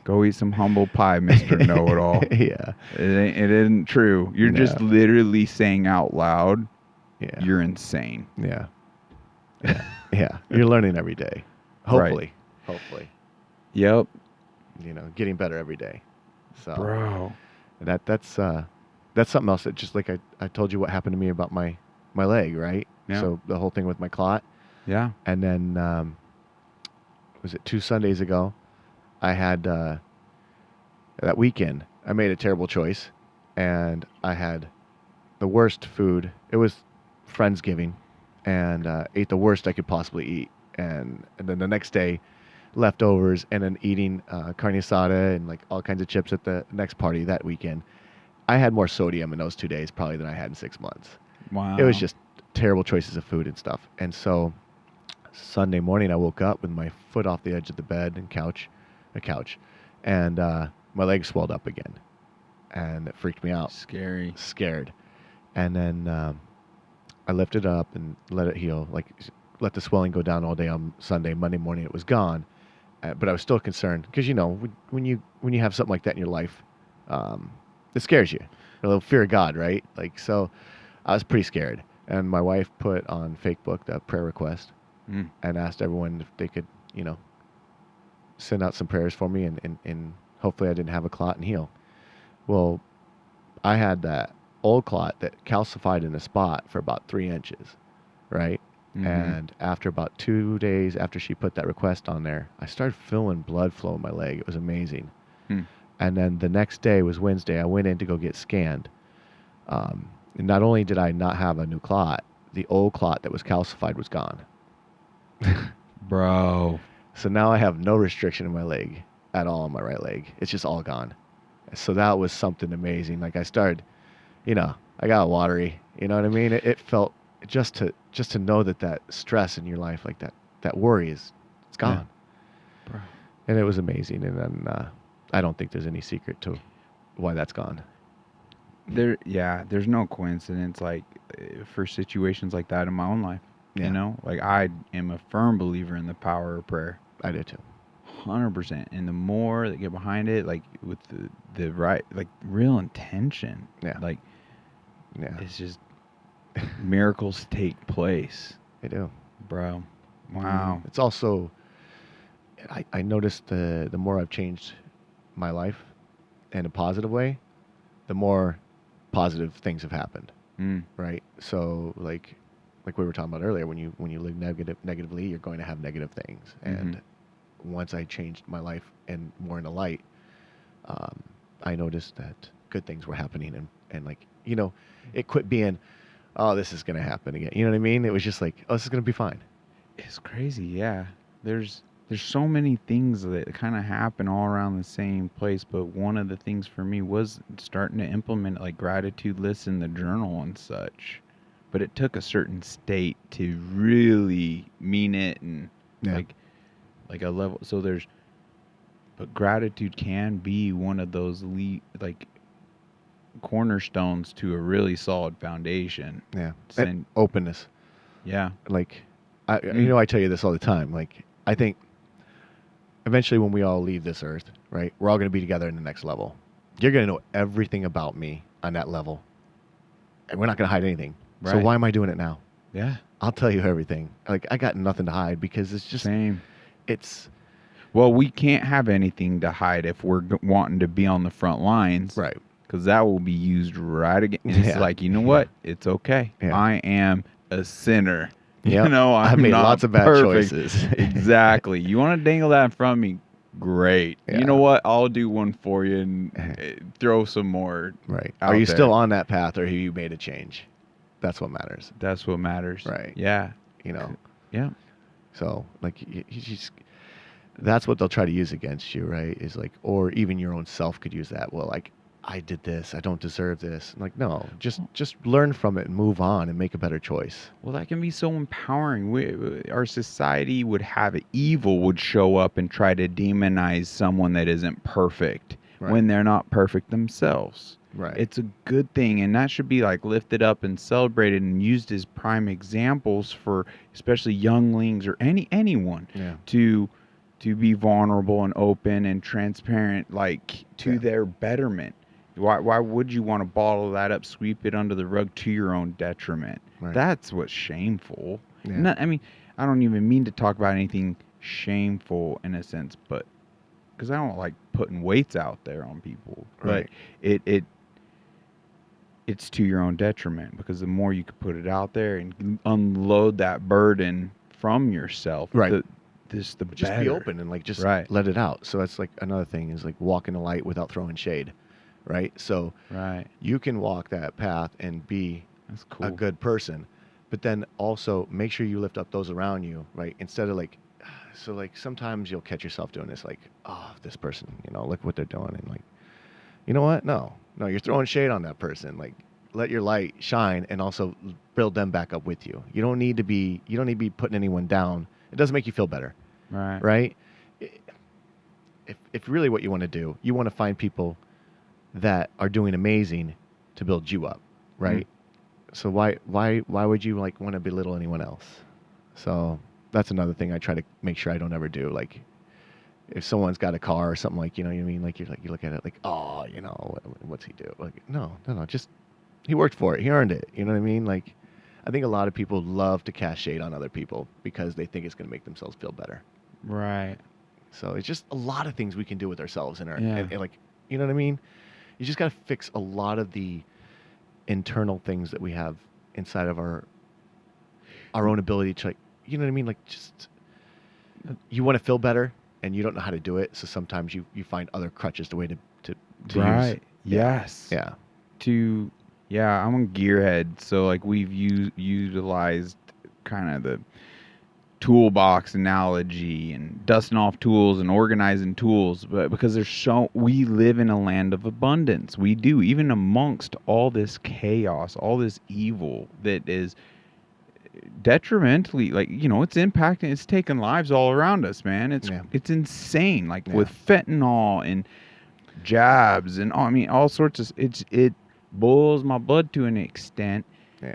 Go eat some humble pie, Mr. Know-It-All.
Yeah.
It isn't true. You're just literally saying out loud, you're insane.
Yeah. Yeah. You're learning every day. Hopefully. hopefully.
Yep.
You know, getting better every day. So
Bro.
that's something else that just like I told you what happened to me about my leg, right?
Yeah.
So the whole thing with my clot.
Yeah.
And then was it 2 Sundays ago? I had that weekend. I made a terrible choice, and I had the worst food. It was Friendsgiving, and ate the worst I could possibly eat. And then the next day, leftovers, and then eating carne asada and like all kinds of chips at the next party that weekend. I had more sodium in those 2 days probably than I had in 6 months.
Wow.
It was just terrible choices of food and stuff. And so Sunday morning, I woke up with my foot off the edge of the bed and couch, and my leg swelled up again, and it freaked me out.
Scary.
Scared. And then I lifted it up and let it heal, like let the swelling go down all day on Sunday. Monday morning, it was gone, but I was still concerned because when you have something like that in your life, it scares you. A little fear of God, right? Like so, I was pretty scared. And my wife put on Facebook the prayer request and asked everyone if they could, send out some prayers for me and hopefully I didn't have a clot and heal. Well, I had that old clot that calcified in a spot for about 3 inches, right?
Mm-hmm.
And after about 2 days after she put that request on there, I started feeling blood flow in my leg. It was amazing. And then the next day was Wednesday. I went in to go get scanned. And not only did I not have a new clot, the old clot that was calcified was gone.
Bro.
So now I have no restriction in my leg at all on my right leg. It's just all gone. So that was something amazing. Like I started, I got watery. You know what I mean? It felt just to know that stress in your life, like that worry it's gone.
Yeah. Bro.
And it was amazing. And then I don't think there's any secret to why that's gone.
There's no coincidence like for situations like that in my own life.
Yeah.
Like I am a firm believer in the power of prayer.
I do too.
100%. And the more that get behind it, like with the right, like real intention.
Yeah.
Like,
yeah,
it's just miracles take place.
They do.
Bro. Wow.
It's also, I noticed the more I've changed my life in a positive way, the more positive things have happened. Right. So like we were talking about earlier, when you live negatively, you're going to have negative things. And once I changed my life and more in the light, I noticed that good things were happening, and like, it quit being, oh, this is going to happen again. You know what I mean? It was just like, oh, this is going to be fine.
It's crazy. Yeah. There's so many things that kind of happen all around the same place. But one of the things for me was starting to implement like gratitude lists in the journal and such. But it took a certain state to really mean it and like a level. So but gratitude can be one of those like cornerstones to a really solid foundation.
Yeah. And openness.
Yeah.
Like, I tell you this all the time. Like, I think eventually when we all leave this earth, right, we're all going to be together in the next level. You're going to know everything about me on that level. And we're not going to hide anything. Right. So why am I doing it now?
Yeah.
I'll tell you everything. Like, I got nothing to hide because it's just...
Same.
Well,
we can't have anything to hide if we're wanting to be on the front lines.
Right.
Because that will be used right again. It's like, you know what? It's okay. Yeah. I am a sinner.
Yep.
I've
made lots of bad choices.
Exactly. You want to dangle that in front of me? Great. Yeah. You know what? I'll do one for you and throw some more.
Right. Are you still on that path, or have you made a change? That's what matters.
That's what matters.
Right.
Yeah. Yeah.
So, like, you just... That's what they'll try to use against you, right? Is like, or even your own self could use that. Well, like, I did this. I don't deserve this. Like, no, just learn from it and move on and make a better choice.
Well, that can be so empowering. Our society would have evil would show up and try to demonize someone that isn't perfect when they're not perfect themselves.
Right.
It's a good thing, and that should be like lifted up and celebrated and used as prime examples for especially younglings or anyone to be vulnerable and open and transparent, like to their betterment. Why would you want to bottle that up, sweep it under the rug to your own detriment? Right. That's what's shameful. Yeah. I mean, I don't even mean to talk about anything shameful in a sense, but because I don't like putting weights out there on people,
Right.
but it's to your own detriment, because the more you could put it out there and unload that burden from yourself,
Right.
the
Just
better.
be open and like just
Right.
let it out. So that's like another thing is like walk in the light without throwing shade, right? So
Right.
you can walk that path and be
That's cool.
a good person, but then also make sure you lift up those around you, right? Instead of like, so like sometimes you'll catch yourself doing this, like, oh, this person, you know, look what they're doing, and like, you know what? No, you're throwing shade on that person. Like, let your light shine and also build them back up with you. You don't need to be putting anyone down. It doesn't make you feel better,
Right.
right? If really what you want to do, you want to find people that are doing amazing to build you up, right? So why would you like want to belittle anyone else? So that's another thing I try to make sure I don't ever do. Like, if someone's got a car or something, like, you know what I mean? Like, you look at it like, oh, you know, what's he do? Like, no, just he worked for it. He earned it. You know what I mean? Like, I think a lot of people love to cast shade on other people because they think it's going to make themselves feel better.
Right.
So it's just a lot of things we can do with ourselves and
Yeah.
and like, you know what I mean? You just got to fix a lot of the internal things that we have inside of our own ability to, like, you know what I mean? Like, just, you want to feel better and you don't know how to do it. So sometimes you find other crutches, the way to
Right.
use.
Yes.
Yeah.
I'm a gearhead, so like we've utilized kind of the toolbox analogy and dusting off tools and organizing tools, but because we live in a land of abundance. We do, even amongst all this chaos, all this evil that is detrimentally, like, you know, it's impacting, it's taking lives all around us, man. It's insane, like with fentanyl and jabs and I mean all sorts of, it boils my blood to an extent.
Yeah.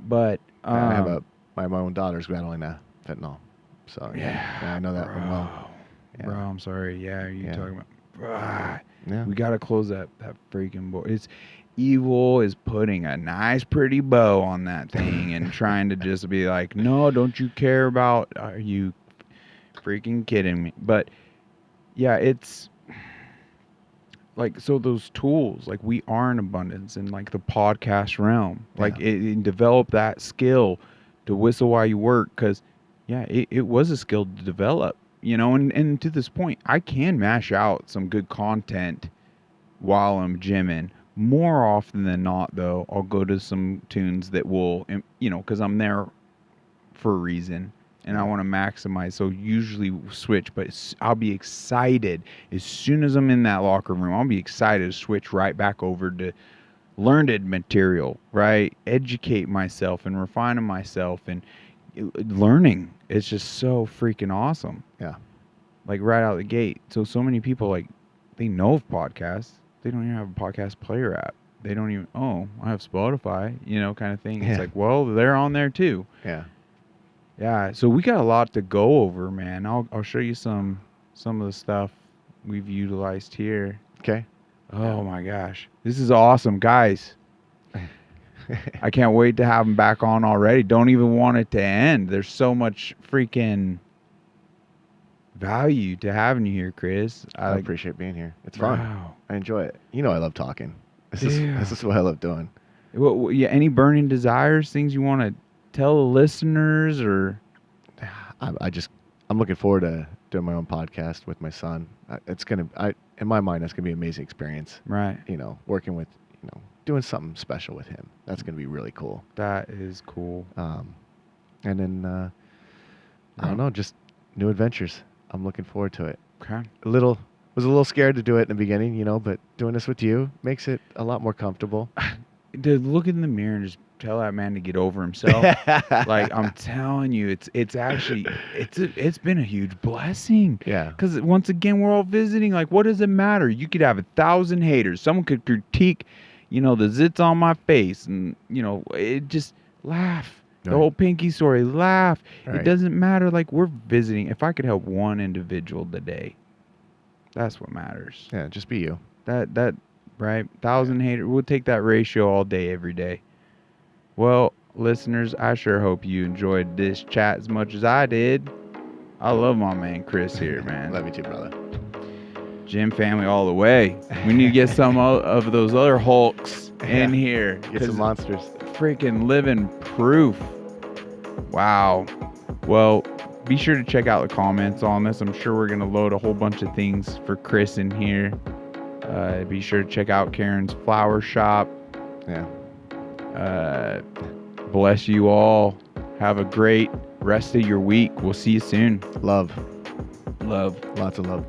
But
I have my own daughter's battling fentanyl. So
yeah,
I know that one well. Yeah.
Bro, I'm sorry. Yeah, you talking about?
Yeah.
We gotta close that freaking board. It's evil is putting a nice pretty bow on that thing and trying to just be like, no, don't you care about? Are you freaking kidding me? But yeah, it's like, so those tools, like, we are in abundance in like the podcast realm. Like, it develop that skill to whistle while you work, because it was a skill to develop, you know, and to this point I can mash out some good content while I'm gymming. More often than not, though, I'll go to some tunes that will, you know, because I'm there for a reason and I want to maximize. So usually switch, but I'll be excited as soon as I'm in that locker room. I'll be excited to switch right back over to learned material, right? Educate myself and refining myself and learning. It's just so freaking awesome.
Yeah.
Like right out the gate. So many people, like, they know of podcasts. They don't even have a podcast player app. They don't even, oh, I have Spotify, you know, kind of thing. It's like, well, they're on there too.
Yeah.
Yeah. So we got a lot to go over, man. I'll show you some of the stuff we've utilized here.
Okay.
Oh my gosh. This is awesome, guys. I can't wait to have them back on already. Don't even want it to end. There's so much freaking value to having you here, Chris.
I appreciate being here. It's fun.
Wow.
I enjoy it. You know, I love talking. This is what I love doing.
Well, yeah. Any burning desires, things you want to tell the listeners, or?
I'm looking forward to doing my own podcast with my son. In my mind, that's gonna be an amazing experience.
Right.
You know, working with, you know, doing something special with him. That's gonna be really cool.
That is cool.
And then I don't know, just new adventures. I'm looking forward to it.
Okay.
Was a little scared to do it in the beginning, you know, but doing this with you makes it a lot more comfortable.
To look in the mirror and just tell that man to get over himself. Like, I'm telling you, it's actually it's been a huge blessing.
Yeah.
Because once again, we're all visiting. Like, what does it matter? You could have 1,000 haters. Someone could critique, you know, the zits on my face, and you know, it just laugh. The whole Pinky story, laugh.
Right.
It doesn't matter. Like, we're visiting. If I could help one individual today, that's what matters.
Yeah, just be you.
That right? 1,000 haters. We'll take that ratio all day, every day. Well, listeners, I sure hope you enjoyed this chat as much as I did. I love my man Chris here, man.
Love you too, brother.
Gym family all the way. We need to get some of those other Hulks in here.
Get some monsters.
Freaking living proof. Wow. Well, be sure to check out the comments on this. I'm sure we're going to load a whole bunch of things for Chris in here. Be sure to check out Karen's flower shop.
Yeah.
Bless you all. Have a great rest of your week. We'll see you soon.
Love.
Love.
Lots of love.